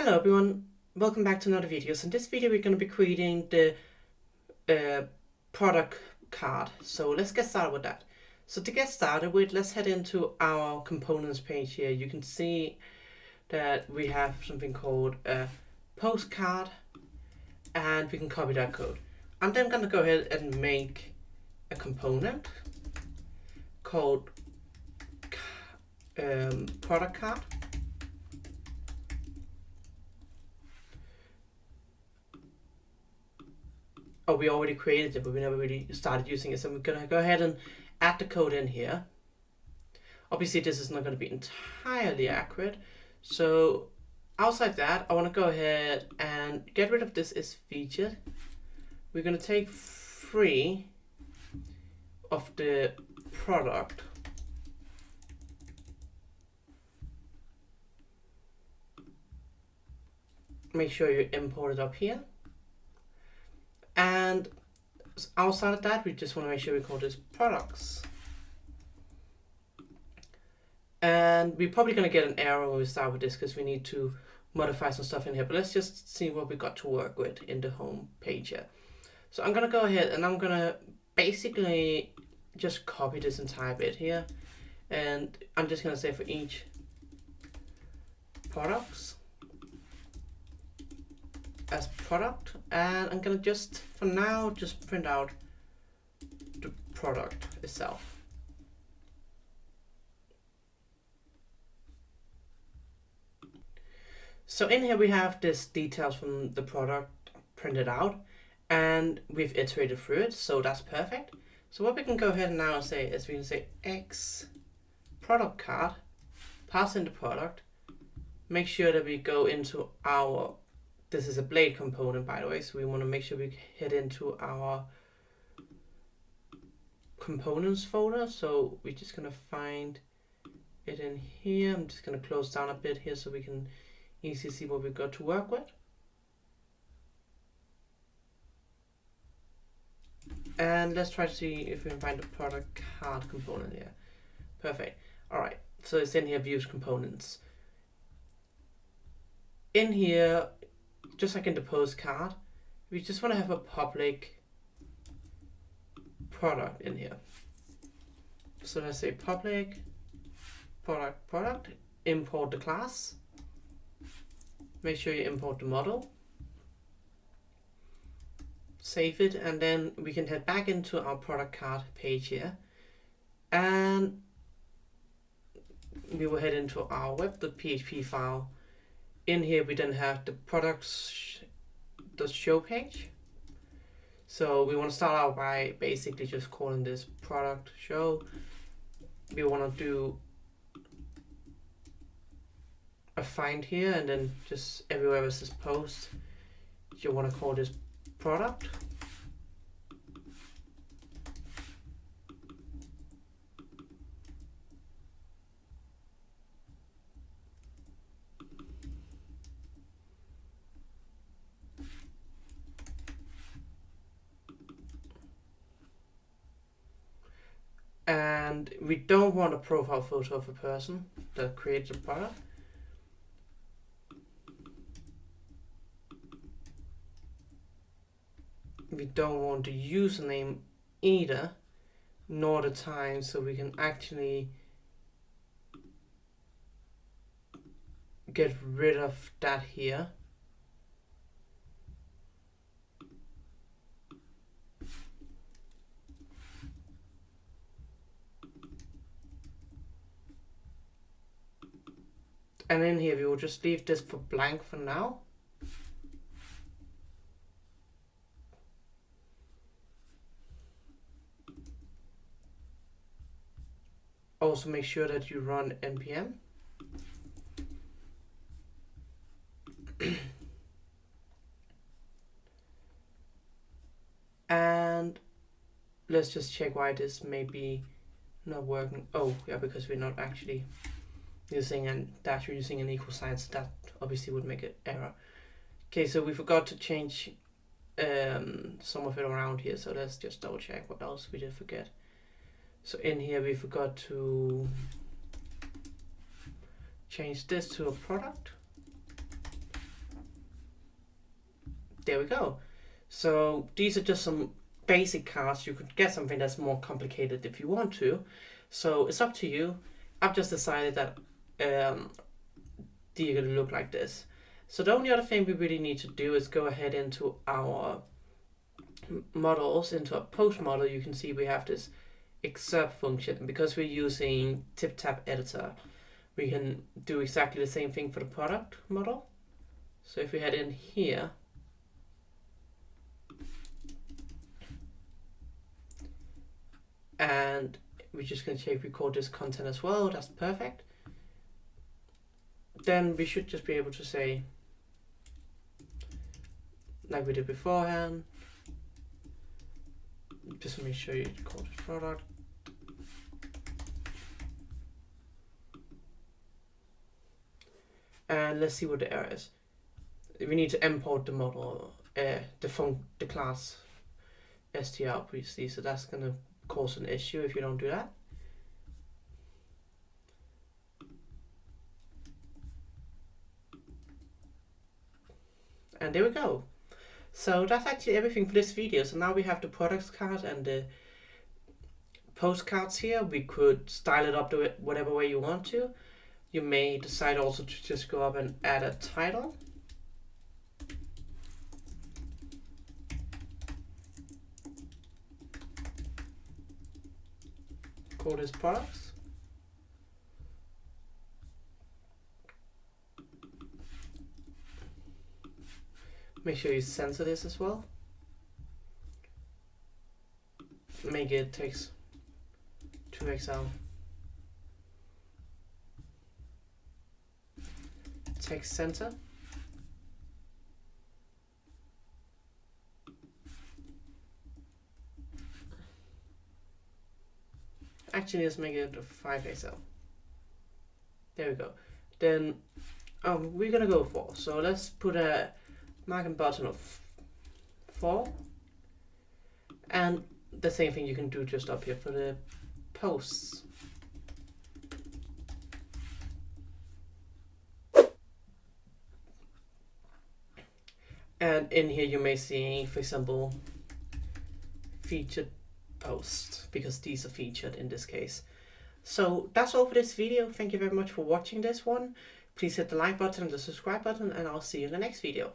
Hello everyone, welcome back to another video. So in this video we're going to be creating the product card. So let's get started with that. So to get started with, let's head into our components page here. You can see that we have something called a postcard and we can copy that code. I'm then going to go ahead and make a component called product card. Oh, we already created it, but we never really started using it. So we're going to go ahead and add the code in here. Obviously, this is not going to be entirely accurate. So outside that, I want to go ahead and get rid of this is featured. We're going to take free of the product. Make sure you import it up here. And outside of that, we just want to make sure we call this products. And we're probably going to get an error when we start with this because we need to modify some stuff in here. But let's just see what we got to work with in the home page here. So I'm going to go ahead and I'm going to basically just copy this entire bit here. And I'm just going to say for each products as product, and I'm gonna just for now just print out the product itself. So in here we have this details from the product printed out and we've iterated through it, so that's perfect. So what we can go ahead and now say is we can say X product card, pass in the product, make sure that we go into our, this is a blade component, by the way, so we want to make sure we head into our components folder. So we're just going to find it in here. I'm just going to close down a bit here so we can easily see what we've got to work with. And let's try to see if we can find the product card component here. Perfect. All right, so it's in here, views components. In here, just like in the postcard, we just want to have a public product in here. So let's say public product, import the class, make sure you import the model, save it, and then we can head back into our product card page here, and we will head into our web.php file. In here we then have the products.show page. So we want to start out by basically just calling this product show. We want to do a find here, and then just everywhere it says post, you want to call this product. And we don't want a profile photo of a person that creates a product. We don't want the username either, nor the time, so we can actually get rid of that here. And in here we will just leave this for blank for now. Also make sure that you run npm. And let's just check why this may be not working. Oh yeah, because we're not actually using an dash, we're using an equal sign, so that obviously would make an error. Okay, so we forgot to change some of it around here, so let's just double check what else we did forget. So in here we forgot to change this to a product. there we go. So these are just some basic cards. You could get something that's more complicated if you want to. So it's up to you. I've just decided that they're going to look like this. So the only other thing we really need to do is go ahead into our models, into a post model. You can see we have this excerpt function, and because we're using TipTap editor, we can do exactly the same thing for the product model. So if we head in here, and we're just going to record this content as well, that's perfect. Then we should just be able to say, like we did beforehand, just let me show you the call this product. And let's see what the error is. We need to import the model, the class str previously, so that's going to cause an issue if you don't do that. And there we go. So that's actually everything for this video. So now we have the products card and the postcards here. We could style it up to it whatever way you want to. You may decide also to just go up and add a title. Call this products. Make sure you censor this as well. Make it text 2XL. Text center. Actually, let's make it a 5XL. There we go. Then we're gonna go 4. So let's put a margin button of 4, and the same thing you can do just up here for the posts. And in here you may see, for example, featured posts, because these are featured in this case. So that's all for this video. Thank you very much for watching this one. Please hit the like button and the subscribe button, and I'll see you in the next video.